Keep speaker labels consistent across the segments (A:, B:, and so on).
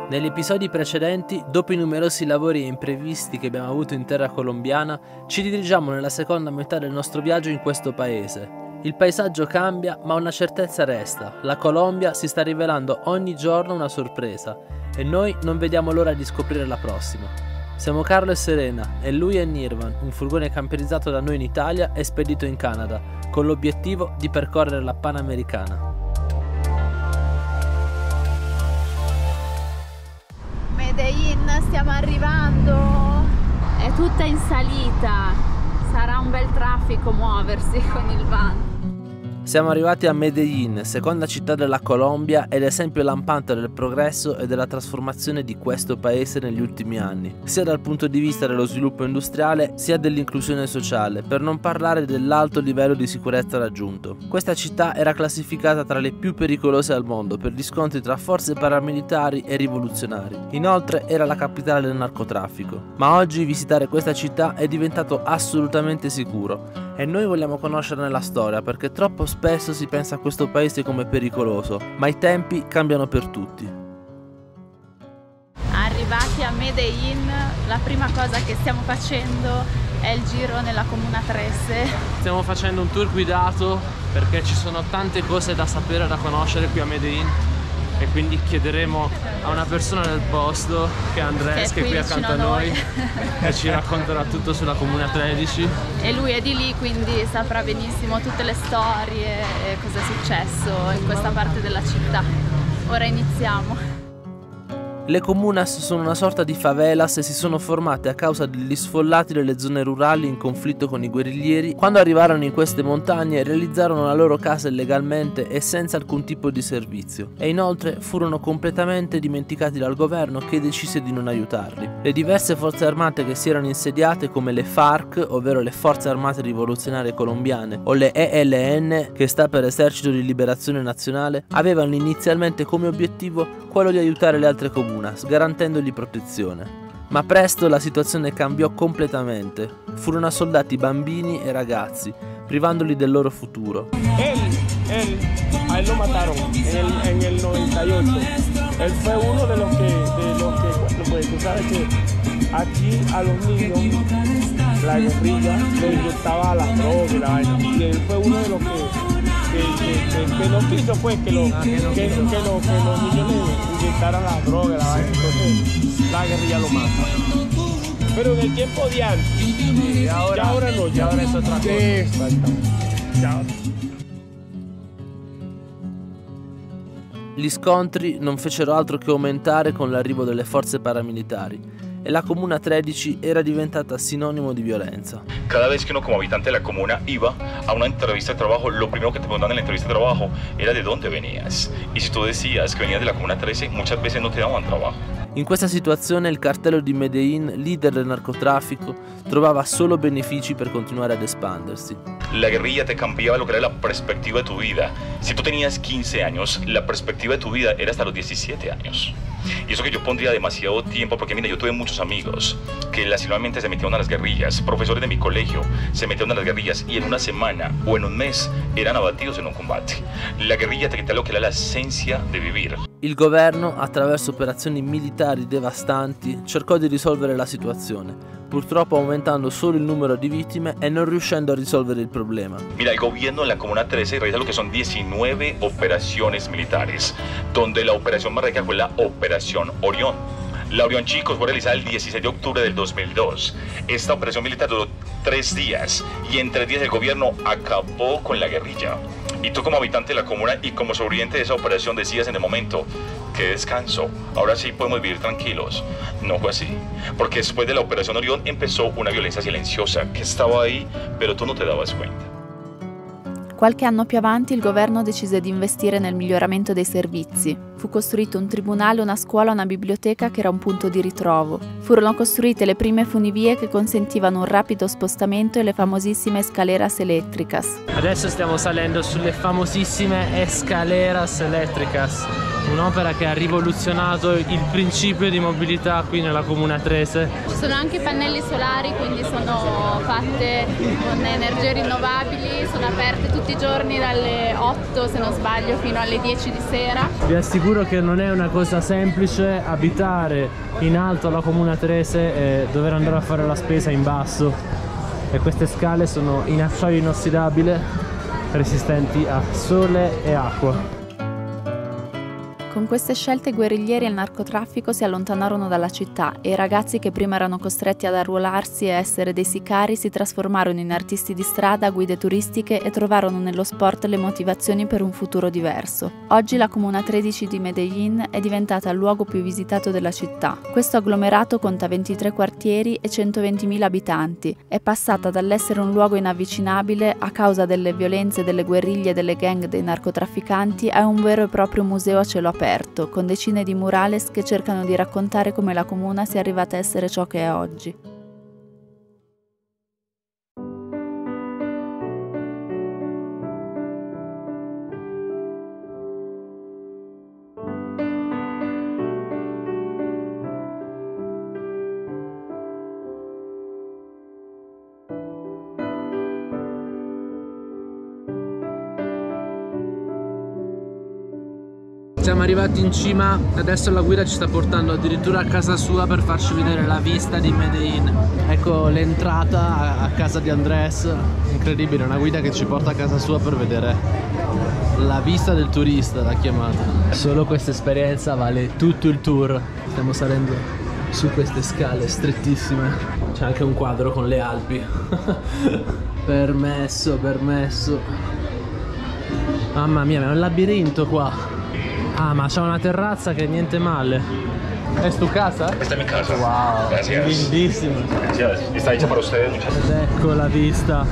A: Negli episodi precedenti, dopo i numerosi lavori e imprevisti che abbiamo avuto in terra colombiana, ci dirigiamo nella seconda metà del nostro viaggio in questo paese. Il paesaggio cambia, ma una certezza resta: la Colombia si sta rivelando ogni giorno una sorpresa e noi non vediamo l'ora di scoprire la prossima. Siamo Carlo e Serena e lui è Nirvan, un furgone camperizzato da noi in Italia e spedito in Canada, con l'obiettivo di percorrere la Panamericana.
B: Medellin, stiamo arrivando, è tutta in salita, sarà un bel traffico muoversi con il van.
A: Siamo arrivati a Medellin, seconda città della Colombia ed esempio lampante del progresso e della trasformazione di questo paese negli ultimi anni, sia dal punto di vista dello sviluppo industriale sia dell'inclusione sociale, per non parlare dell'alto livello di sicurezza raggiunto. Questa città era classificata tra le più pericolose al mondo per gli scontri tra forze paramilitari e rivoluzionari. Inoltre era la capitale del narcotraffico. Ma oggi visitare questa città è diventato assolutamente sicuro. E noi vogliamo conoscerne la storia perché troppo spesso si pensa a questo paese come pericoloso, ma i tempi cambiano per tutti.
B: Arrivati a Medellin, la prima cosa che stiamo facendo è il giro nella Comuna 13.
A: Stiamo facendo un tour guidato perché ci sono tante cose da sapere e da conoscere qui a Medellin e quindi chiederemo a una persona del posto, che è Andres, che è qui accanto a noi, e ci racconterà tutto sulla Comuna 13.
B: E lui è di lì, quindi saprà benissimo tutte le storie e cosa è successo in questa parte della città. Ora iniziamo.
A: Le comunas sono una sorta di favelas e si sono formate a causa degli sfollati delle zone rurali in conflitto con i guerriglieri. Quando arrivarono in queste montagne realizzarono la loro casa illegalmente e senza alcun tipo di servizio, e inoltre furono completamente dimenticati dal governo, che decise di non aiutarli. Le diverse forze armate che si erano insediate, come le FARC, ovvero le Forze Armate Rivoluzionarie Colombiane, o le ELN, che sta per Esercito di Liberazione Nazionale, avevano inizialmente come obiettivo quello di aiutare le altre comunas, garantendogli protezione. Ma presto la situazione cambiò completamente. Furono assoldati bambini e ragazzi, privandoli del loro futuro.
C: A él lo mataron en el 98. Él fue uno de los que pues tú sabes que aquí a los niños la guerrilla le inyectaba las drogas y la vaina. Y él fue uno de los que no quiso pues que los niños le inyectaran las drogas y la vaina. Entonces la guerrilla lo mata. Pero en el tiempo de antes, y ahora no, ya ahora es otra cosa. Exactamente.
A: Gli scontri non fecero altro che aumentare con l'arrivo delle forze paramilitari e la Comuna 13 era diventata sinonimo di violenza.
D: Cada vez que uno como habitante de la comuna iba a una entrevista de trabajo, lo primero que te preguntaban en la entrevista de trabajo era de dónde venías. Y si tú decías que venías de la Comuna 13, muchas veces no te daban trabajo.
A: In questa situazione il cartello di Medellin, leader del narcotraffico, trovava solo benefici per continuare ad espandersi.
D: La guerrilla te cambiaba lo que era la perspectiva de tu vida. Si tú tenías 15 años, la perspectiva de tu vida era hasta los 17 años. Y eso que yo pondría demasiado tiempo, porque mira, yo tuve muchos amigos que lascivamente se metieron a las guerrillas, profesores de mi colegio se metieron a las guerrillas y en una semana o en un mes eran abatidos en un combate. La guerrilla te quita lo que era la esencia de vivir.
A: Il governo, attraverso operazioni militari devastanti, cercò di risolvere la situazione, purtroppo aumentando solo il numero di vittime e non riuscendo a risolvere il problema.
D: Mira, el gobierno en la Comuna 13 realiza lo que son 19 operaciones militares, donde la operación más rica fue la Operación Orión. La Orión, chicos, fue realizada el 16 de octubre del 2002. Esta operación militar duró 3 días y en 3 días el gobierno acabó con la guerrilla. Y tú como habitante de la comuna y como sobreviviente de esa operación decías en el momento, qué descanso, ahora sí podemos vivir tranquilos. No fue así, porque después de la Operación Orión empezó una violencia silenciosa que estaba ahí, pero tú no te dabas cuenta.
B: Qualche anno più avanti il governo decise di investire nel miglioramento dei servizi. Fu costruito un tribunale, una scuola, una biblioteca che era un punto di ritrovo. Furono costruite le prime funivie che consentivano un rapido spostamento e le famosissime escaleras eléctricas.
A: Adesso stiamo salendo sulle famosissime escaleras eléctricas. un'opera che ha rivoluzionato il principio di mobilità qui nella Comuna 13.
B: Ci sono anche pannelli solari, quindi sono fatte con energie rinnovabili, sono aperte tutti i giorni dalle 8 se non sbaglio fino alle 10 di sera.
A: Vi assicuro che non è una cosa semplice abitare in alto alla Comuna 13 e dover andare a fare la spesa in basso, e queste scale sono in acciaio inossidabile, resistenti a sole e acqua.
B: Con queste scelte i guerriglieri e il narcotraffico si allontanarono dalla città e i ragazzi che prima erano costretti ad arruolarsi e essere dei sicari si trasformarono in artisti di strada, guide turistiche e trovarono nello sport le motivazioni per un futuro diverso. Oggi la Comuna 13 di Medellín è diventata il luogo più visitato della città. Questo agglomerato conta 23 quartieri e 120.000 abitanti. È passata dall'essere un luogo inavvicinabile a causa delle violenze delle guerriglie e delle gang dei narcotrafficanti a un vero e proprio museo a cielo aperto, con decine di murales che cercano di raccontare come la comuna sia arrivata a essere ciò che è oggi.
A: Siamo arrivati in cima, adesso la guida ci sta portando addirittura a casa sua per farci vedere la vista di Medellín. Ecco l'entrata a casa di Andrés, incredibile, una guida che ci porta a casa sua per vedere la vista del turista, l'ha chiamata. Solo questa esperienza vale tutto il tour. Stiamo salendo su queste scale strettissime, c'è anche un quadro con le Alpi. Permesso, permesso. Mamma mia, è un labirinto qua. Ah, ma c'è una terrazza che è niente male. ¿Es tu casa?
D: Esta es mi casa.
A: Wow,
D: Gracias.
A: bellissima.
D: Gracias. Está hecha para ustedes, muchachos.
A: Ed ecco la vista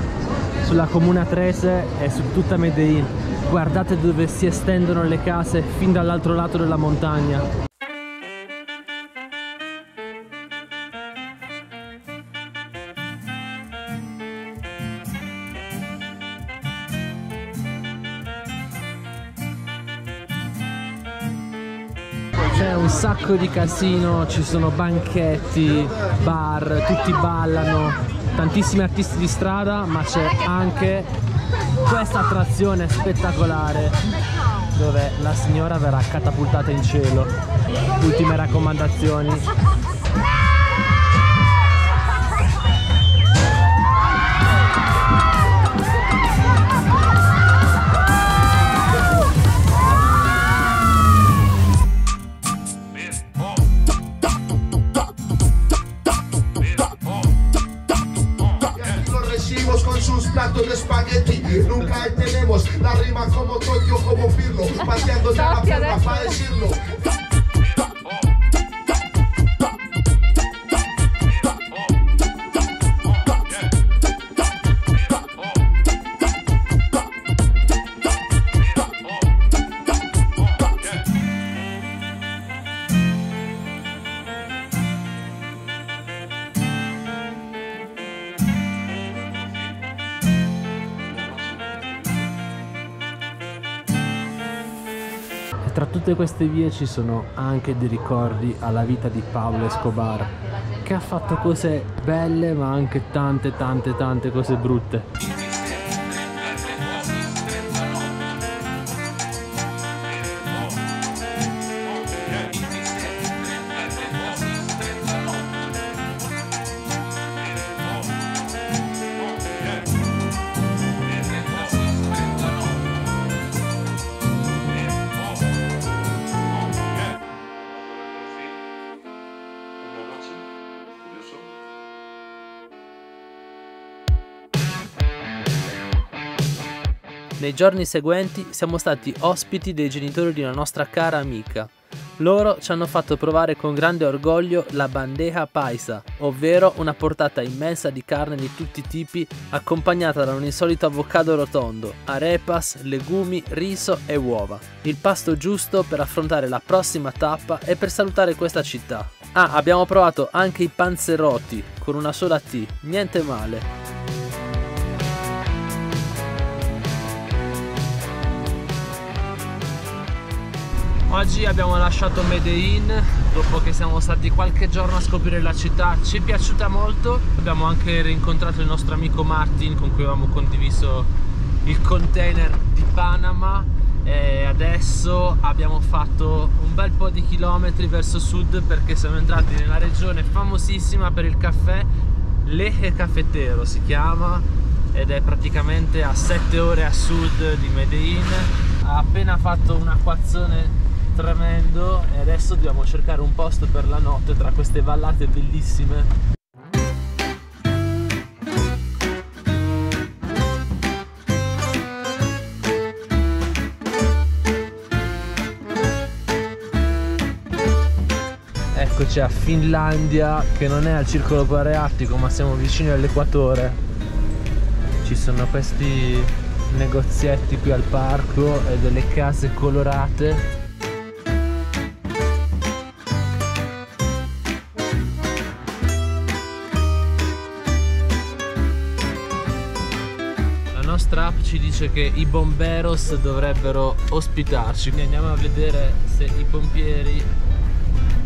A: sulla Comuna 13 e su tutta Medellín. Guardate dove si estendono le case fin dall'altro lato della montagna. C'è un sacco di casino, ci sono banchetti, bar, tutti ballano, tantissimi artisti di strada, ma c'è anche questa attrazione spettacolare dove la signora verrà catapultata in cielo. Ultime raccomandazioni.
E: Con sus platos de espagueti, nunca tenemos la rima como Tokio, como Pirlo, pateando ya la pierna para decirlo.
A: Tra tutte queste vie ci sono anche dei ricordi alla vita di Pablo Escobar, che ha fatto cose belle ma anche tante cose brutte.
F: Nei giorni seguenti siamo stati ospiti dei genitori di una nostra cara amica. Loro ci hanno fatto provare con grande orgoglio la bandeja paisa, ovvero una portata immensa di carne di tutti i tipi accompagnata da un insolito avocado rotondo, arepas, legumi, riso e uova. Il pasto giusto per affrontare la prossima tappa e per salutare questa città. Ah, abbiamo provato anche i panzerotti con una sola T, niente male.
A: Oggi abbiamo lasciato Medellin dopo che siamo stati qualche giorno a scoprire la città. Ci è piaciuta molto. Abbiamo anche rincontrato il nostro amico Martin, con cui avevamo condiviso il container di Panama, e adesso abbiamo fatto un bel po' di chilometri verso sud perché siamo entrati nella regione famosissima per il caffè, l'Eje Cafetero si chiama, ed è praticamente a 7 ore a sud di Medellin. Ha appena fatto un acquazzone tremendo e adesso dobbiamo cercare un posto per la notte tra queste vallate bellissime. Eccoci a Finlandia, che non è al circolo polare artico ma siamo vicini all'equatore. Ci sono questi negozietti qui al parco e delle case colorate. La nostra app ci dice che i bomberos dovrebbero ospitarci, quindi andiamo a vedere se i pompieri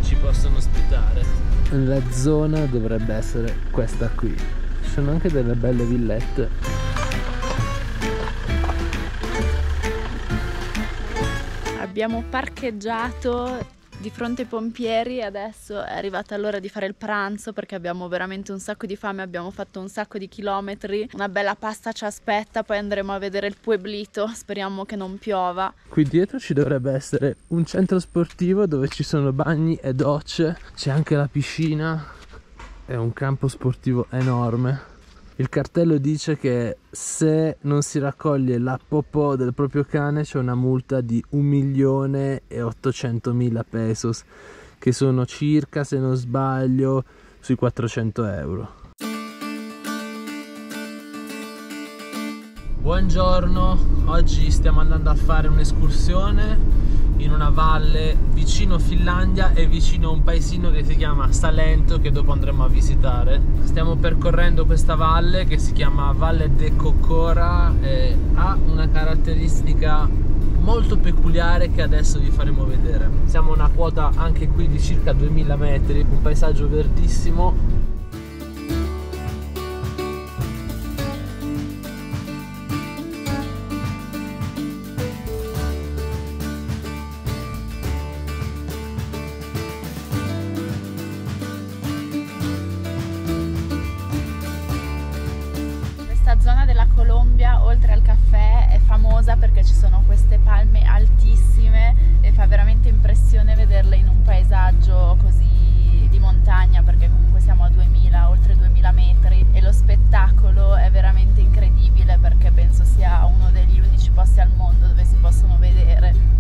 A: ci possono ospitare. La zona dovrebbe essere questa qui. Ci sono anche delle belle villette.
B: Abbiamo parcheggiato di fronte ai pompieri e adesso è arrivata l'ora di fare il pranzo perché abbiamo veramente un sacco di fame, abbiamo fatto un sacco di chilometri, una bella pasta ci aspetta, poi andremo a vedere il Pueblito, speriamo che non piova.
A: Qui dietro ci dovrebbe essere un centro sportivo dove ci sono bagni e docce, c'è anche la piscina, è un campo sportivo enorme. Il cartello dice che se non si raccoglie la popò del proprio cane c'è una multa di 1.800.000 pesos, che sono circa, se non sbaglio, sui 400 euro. Buongiorno, oggi stiamo andando a fare un'escursione in una valle vicino Finlandia e vicino a un paesino che si chiama Salento, che dopo andremo a visitare. Stiamo percorrendo questa valle che si chiama Valle de Cocora e ha una caratteristica molto peculiare che adesso vi faremo vedere. Siamo a una quota anche qui di circa 2000 metri, un paesaggio verdissimo.
B: Questa zona della Colombia, oltre al caffè, è famosa perché ci sono queste palme altissime e fa veramente impressione vederle in un paesaggio così di montagna, perché comunque siamo a 2000, oltre 2000 metri e lo spettacolo è veramente incredibile perché penso sia uno degli unici posti al mondo dove si possono vedere.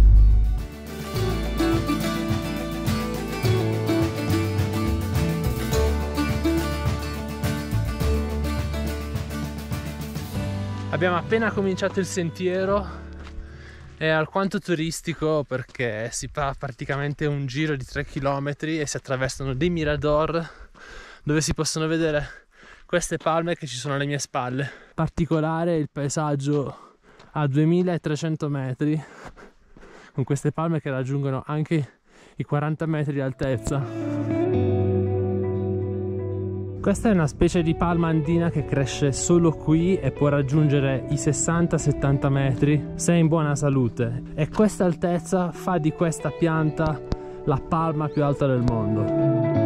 A: Abbiamo appena cominciato il sentiero, è alquanto turistico perché si fa praticamente un giro di 3 km e si attraversano dei mirador dove si possono vedere queste palme che ci sono alle mie spalle. Particolare il paesaggio a 2300 metri con queste palme che raggiungono anche i 40 metri di altezza. Questa è una specie di palma andina che cresce solo qui e può raggiungere i 60-70 metri se è in buona salute, e questa altezza fa di questa pianta la palma più alta del mondo.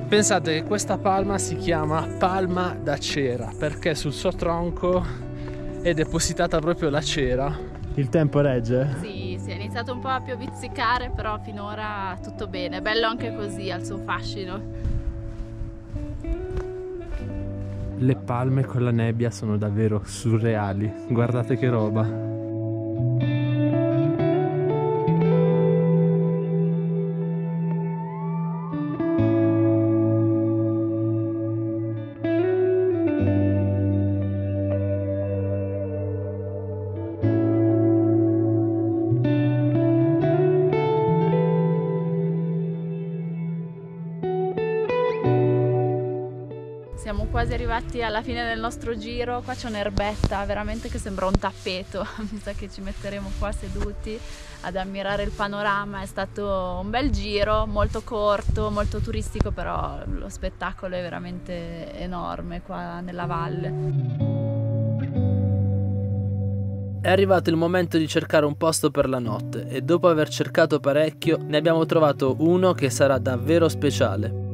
A: Pensate che questa palma si chiama palma da cera perché sul suo tronco è depositata proprio la cera. Il tempo regge?
B: Sì, è iniziato un po' a piovizzicare, però finora tutto bene. Bello anche così, ha il suo fascino.
A: Le palme con la nebbia sono davvero surreali. Guardate che roba.
B: Siamo quasi arrivati alla fine del nostro giro. Qua c'è un'erbetta veramente che sembra un tappeto. Mi sa che ci metteremo qua seduti ad ammirare il panorama. È stato un bel giro, molto corto, molto turistico, però lo spettacolo è veramente enorme qua nella valle.
F: È arrivato il momento di cercare un posto per la notte e dopo aver cercato parecchio ne abbiamo trovato uno che sarà davvero speciale.